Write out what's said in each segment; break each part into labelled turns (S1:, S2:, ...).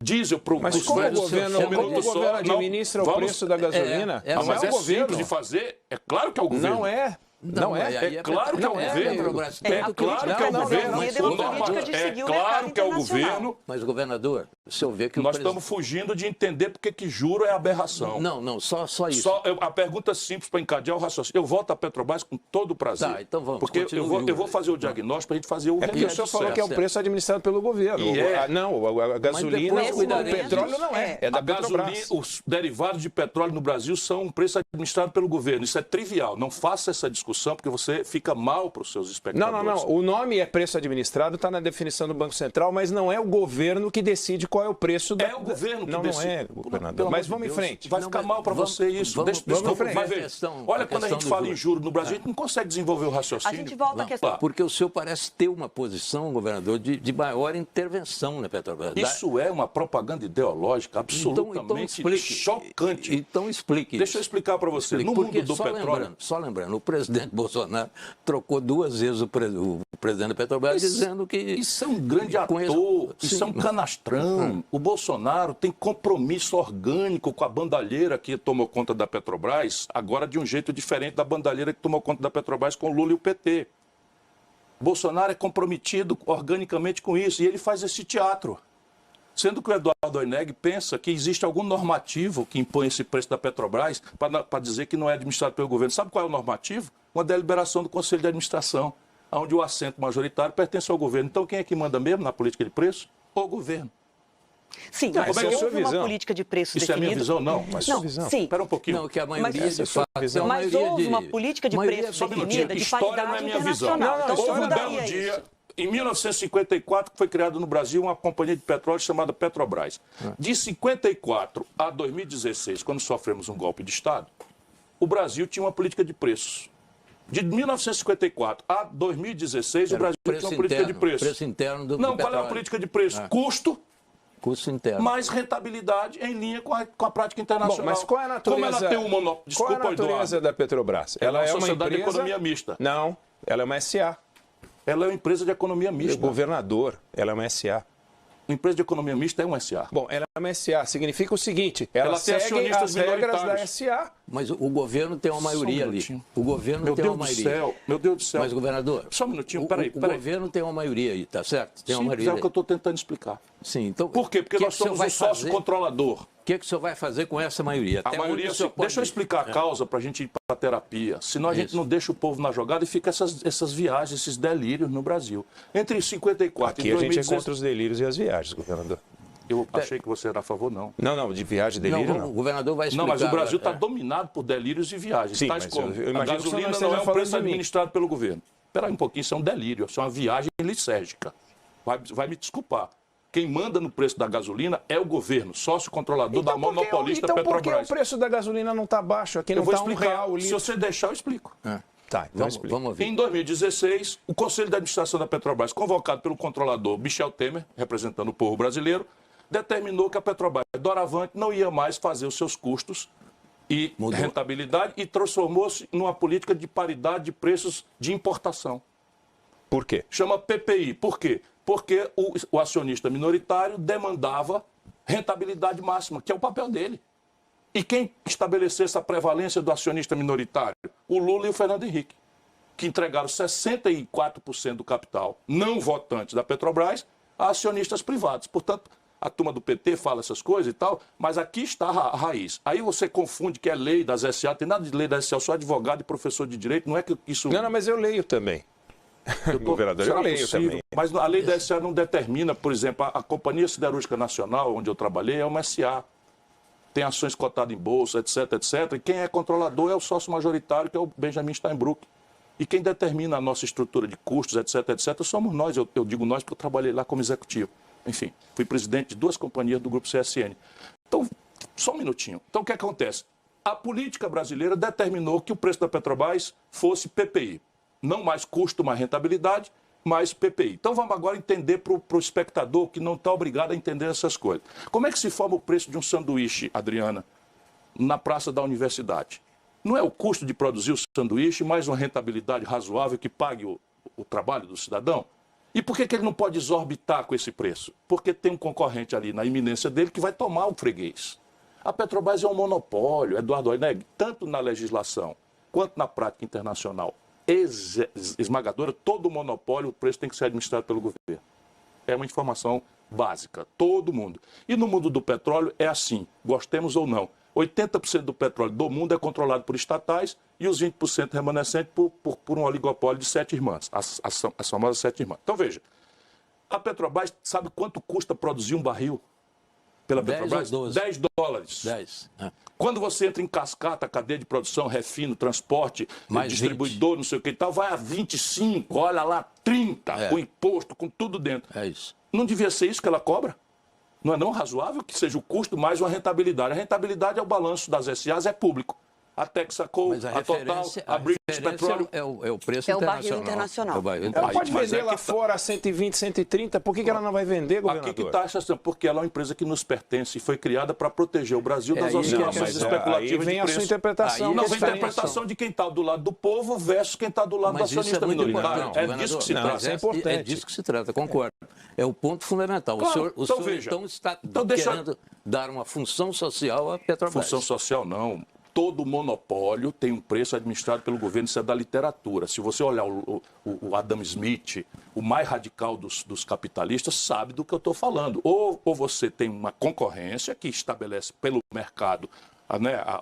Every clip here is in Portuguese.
S1: diesel para o
S2: Mas como o governo administra o preço da gasolina?
S1: Mas é simples de fazer. É claro que é o governo.
S2: Não é. Não é.
S1: É claro que é o governo. É claro que é o governo. É claro que é o governo.
S3: Mas, governador, se eu ver que
S1: nós estamos fugindo de entender porque que juro é aberração.
S3: Não, só isso.
S1: A pergunta simples para encadear o raciocínio. Eu volto à Petrobras com todo o prazer.
S3: Tá, então vamos.
S1: Porque eu vou fazer o diagnóstico para a gente fazer o
S2: remédio. É porque o senhor falou que é o preço administrado pelo governo. Não, a gasolina, o petróleo não é. É da Petrobras.
S1: Os derivados de petróleo no Brasil são um preço administrado pelo governo. Isso é trivial. Não faça essa discussão porque você fica mal para os seus espectadores.
S2: Não. O nome é preço administrado, está na definição do Banco Central, mas não é o governo que decide qual é o preço da...
S1: É o governo que
S2: decide. Não é, governador. Mas vamos em frente.
S1: Vai ficar mal para você isso.
S2: Vamos em frente.
S1: Vai ver. Olha, quando a gente fala em juros no Brasil, a gente não consegue desenvolver o raciocínio.
S4: A gente volta à questão.
S3: Porque o senhor parece ter uma posição, governador, de maior intervenção na Petrobras.
S1: Isso é uma propaganda ideológica absolutamente chocante.
S3: Então explique.
S1: Deixa eu explicar para você. No mundo do petróleo...
S3: Só lembrando, o presidente Bolsonaro trocou 2 vezes o presidente da Petrobras dizendo que...
S1: Isso é um grande ator, isso é um canastrão. O Bolsonaro tem compromisso orgânico com a bandalheira que tomou conta da Petrobras, agora de um jeito diferente da bandalheira que tomou conta da Petrobras com o Lula e o PT. Bolsonaro é comprometido organicamente com isso e ele faz esse teatro. Sendo que o Eduardo Oineg pensa que existe algum normativo que impõe esse preço da Petrobras para dizer que não é administrado pelo governo. Sabe qual é o normativo? Uma deliberação do Conselho de Administração, onde o assento majoritário pertence ao governo. Então, quem é que manda mesmo na política de preço? O governo.
S4: Sim, mas houve uma política de preço
S1: definida. Isso é a minha visão? Não. Mas
S4: não, sim.
S1: Espera um pouquinho.
S3: Não, que a maioria de fato...
S4: Mas houve uma política de preço definida de paridade internacional. Então,
S1: houve um belo dia... Em 1954, foi criada no Brasil uma companhia de petróleo chamada Petrobras. De 54 a 2016, quando sofremos um golpe de Estado, o Brasil tinha uma política de preços. De 1954 a 2016, o Brasil tinha uma política de preços.
S3: Preço interno do
S1: Não, qual é a política de preço? Custo
S3: interno.
S1: Mais rentabilidade em linha com a prática internacional.
S2: Bom, mas qual é a natureza,
S1: como ela tem um monopólio? Desculpa,
S2: qual é a natureza da Petrobras?
S1: Ela é uma sociedade de economia mista.
S2: Não, ela é uma SA.
S1: Ela é uma empresa de economia mista.
S2: Governador, ela é uma SA.
S1: Uma empresa de economia mista é uma SA.
S2: Bom, ela é uma SA, significa o seguinte, ela segue as regras da SA.
S3: Mas o governo tem uma maioria ali. O governo tem uma maioria.
S1: Meu Deus do céu.
S3: Mas, governador,
S1: só um minutinho, peraí.
S3: O governo tem uma maioria aí, tá certo? Tem uma maioria.
S1: É o que eu estou tentando explicar.
S3: Sim, então...
S1: Por quê? Porque nós somos o sócio controlador.
S3: O que o senhor vai fazer com essa maioria?
S1: A maioria, deixa eu explicar a causa para a gente ir para a terapia. Senão a gente não deixa o povo na jogada e fica essas viagens, esses delírios no Brasil. Entre 54
S2: e 2016... Aqui a gente é contra os delírios e as viagens, governador.
S1: Eu achei que você era a favor, não.
S2: Não, de viagem e delírio, não.
S3: O governador vai explicar...
S1: Não, mas o Brasil está dominado por delírios e viagens.
S2: Sim, mas
S1: a gasolina não é um preço administrado pelo governo. Espera aí um pouquinho, isso é um delírio, isso é uma viagem licérgica. Vai me desculpar. Quem manda no preço da gasolina é o governo, sócio controlador da monopolista Petrobras.
S2: Então por que o preço da gasolina não está baixo? Aqui não está R$1 o litro.
S1: Se você deixar, eu explico.
S2: Tá, então
S3: vamos ouvir.
S1: Em 2016, o Conselho de Administração da Petrobras, convocado pelo controlador Michel Temer, representando o povo brasileiro, determinou que a Petrobras, doravante, não ia mais fazer os seus custos e rentabilidade e transformou-se numa política de paridade de preços de importação.
S2: Por quê?
S1: Chama PPI. Por quê? Porque o acionista minoritário demandava rentabilidade máxima, que é o papel dele. E quem estabeleceu essa prevalência do acionista minoritário? O Lula e o Fernando Henrique, que entregaram 64% do capital não votante da Petrobras a acionistas privados. Portanto, a turma do PT fala essas coisas e tal, mas aqui está a raiz. Aí você confunde que é lei das SA, tem nada de lei das SA, eu sou advogado e professor de direito, não é que isso...
S2: Não, mas eu leio também. Governador, eu leio também.
S1: Mas a lei da SA não determina, por exemplo, a Companhia Siderúrgica Nacional, onde eu trabalhei, é uma SA. Tem ações cotadas em bolsa, etc, etc. E quem é controlador é o sócio majoritário, que é o Benjamin Steinbrück. E quem determina a nossa estrutura de custos, etc, etc, somos nós. Eu digo nós porque eu trabalhei lá como executivo. Enfim, fui presidente de 2 companhias do Grupo CSN. Então, só um minutinho. Então, o que acontece? A política brasileira determinou que o preço da Petrobras fosse PPI. Não mais custo, mais rentabilidade, mais PPI. Então, vamos agora entender para o espectador que não está obrigado a entender essas coisas. Como é que se forma o preço de um sanduíche, Adriana, na praça da universidade? Não é o custo de produzir o sanduíche mais uma rentabilidade razoável que pague o trabalho do cidadão? E por que ele não pode exorbitar com esse preço? Porque tem um concorrente ali na iminência dele que vai tomar o freguês. A Petrobras é um monopólio, Eduardo Oineg, tanto na legislação quanto na prática internacional esmagadora, todo monopólio, o preço tem que ser administrado pelo governo. É uma informação básica, todo mundo. E no mundo do petróleo é assim, gostemos ou não. 80% do petróleo do mundo é controlado por estatais e os 20% remanescentes por um oligopólio de 7 irmãs, as famosas 7 irmãs. Então veja, a Petrobras sabe quanto custa produzir um barril pela Petrobras? 10 dólares.
S3: 10.
S1: Quando você entra em cascata, cadeia de produção, refino, transporte,
S3: mais
S1: distribuidor, 20. Não sei o que e tal, vai a 25, olha lá, 30, com imposto, com tudo dentro.
S3: É isso.
S1: Não devia ser isso que ela cobra? Não é não razoável que seja o custo mais uma rentabilidade? A rentabilidade é o balanço das SAs, é público. A Texaco, a Total, a British Petroleum.
S3: É o preço
S4: internacional.
S3: Barril internacional.
S2: Ela pode vender lá fora a 120, 130, por que ela não vai vender, governador?
S1: Aqui que está a questão, porque ela é uma empresa que nos pertence e foi criada para proteger o Brasil das oscilações especulativas
S2: vem
S1: de preço.
S2: A sua interpretação.
S1: Não, vem a interpretação de quem está do lado do povo versus quem está do lado do acionista minoritário. É disso que se trata.
S3: É importante. É disso que se trata, concordo. É o ponto fundamental.
S1: Claro,
S3: o senhor então está querendo dar uma função social à Petrobras.
S1: Função social não. Todo monopólio tem um preço administrado pelo governo, isso é da literatura. Se você olhar o Adam Smith, o mais radical dos capitalistas, sabe do que eu estou falando. Ou você tem uma concorrência que estabelece pelo mercado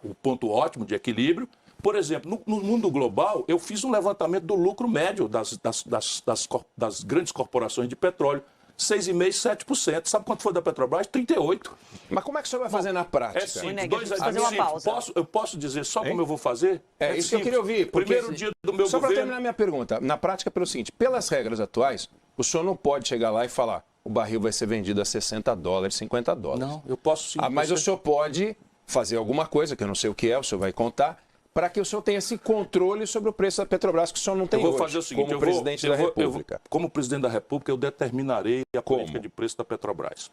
S1: o ponto ótimo de equilíbrio. Por exemplo, no mundo global, eu fiz um levantamento do lucro médio das grandes corporações de petróleo. 6,5%, 7%. Sabe quanto foi da Petrobras? 38%.
S2: Mas como é que o senhor vai fazer na prática?
S1: É simples. Fazer uma pausa. Eu posso dizer só como eu vou fazer?
S2: É isso que eu queria ouvir.
S1: Primeiro dia do meu
S2: só
S1: governo...
S2: para terminar minha pergunta. Na prática, pelo seguinte, pelas regras atuais, o senhor não pode chegar lá e falar o barril vai ser vendido a 60 dólares, 50 dólares.
S1: Não, eu posso sim.
S2: Mas o senhor pode fazer alguma coisa, que eu não sei o que é, o senhor vai contar, para que o senhor tenha esse controle sobre o preço da Petrobras, que o senhor não tem hoje.
S1: Eu vou fazer o seguinte,
S2: como presidente da República.
S1: Como presidente da República, eu determinarei a política de preço da Petrobras.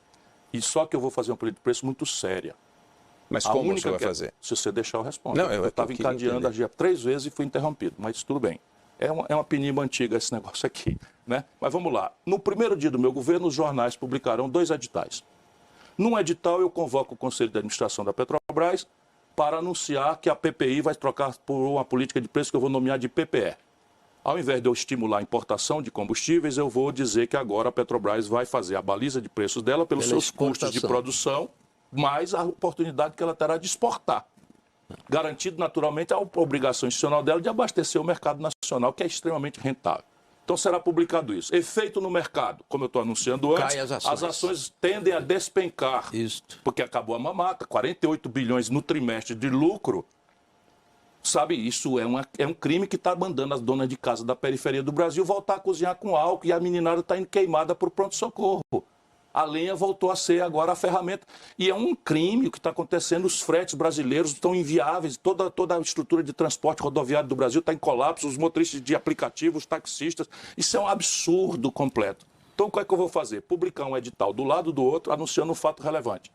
S1: E só que eu vou fazer uma política de preço muito séria.
S2: Mas como o senhor vai fazer?
S1: Se você deixar, eu respondo.
S2: Não,
S1: eu estava encadeando a GIA 3 vezes e fui interrompido, mas tudo bem. É uma pinimba antiga esse negócio aqui, né? Mas vamos lá. No primeiro dia do meu governo, os jornais publicarão 2 editais. Num edital, eu convoco o Conselho de Administração da Petrobras para anunciar que a PPI vai trocar por uma política de preço que eu vou nomear de PPE. Ao invés de eu estimular a importação de combustíveis, eu vou dizer que agora a Petrobras vai fazer a baliza de preços dela pelos seus custos de produção, mais a oportunidade que ela terá de exportar. Garantido, naturalmente, a obrigação institucional dela de abastecer o mercado nacional, que é extremamente rentável. Então será publicado isso. Efeito no mercado, como eu estou anunciando antes, as ações tendem a despencar.
S3: Isto.
S1: Porque acabou a mamata, 48 bilhões no trimestre de lucro. Sabe, isso é um crime que está mandando as donas de casa da periferia do Brasil voltar a cozinhar com álcool e a meninada está indo queimada por pronto-socorro. A lenha voltou a ser agora a ferramenta. E é um crime o que está acontecendo. Os fretes brasileiros estão inviáveis. Toda a estrutura de transporte rodoviário do Brasil está em colapso. Os motoristas de aplicativos, os taxistas. Isso é um absurdo completo. Então, o que é que eu vou fazer? Publicar um edital do lado do outro, anunciando um fato relevante.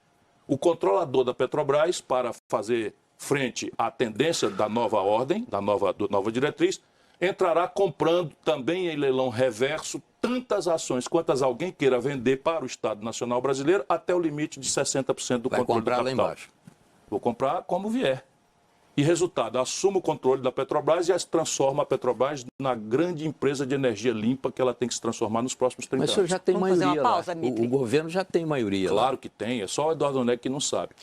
S1: O controlador da Petrobras, para fazer frente à tendência da nova ordem, da nova diretriz, entrará comprando também em leilão reverso tantas ações quantas alguém queira vender para o Estado Nacional Brasileiro até o limite de 60% do controle do capital. Lá embaixo. Vou comprar como vier. E resultado, assumo o controle da Petrobras e transforma a Petrobras na grande empresa de energia limpa que ela tem que se transformar nos próximos 30 anos.
S3: Mas o senhor já tem maioria
S4: pausa,
S3: lá. O governo já tem maioria
S1: Claro
S3: lá.
S1: que tem, é só o Eduardo Oineg que não sabe.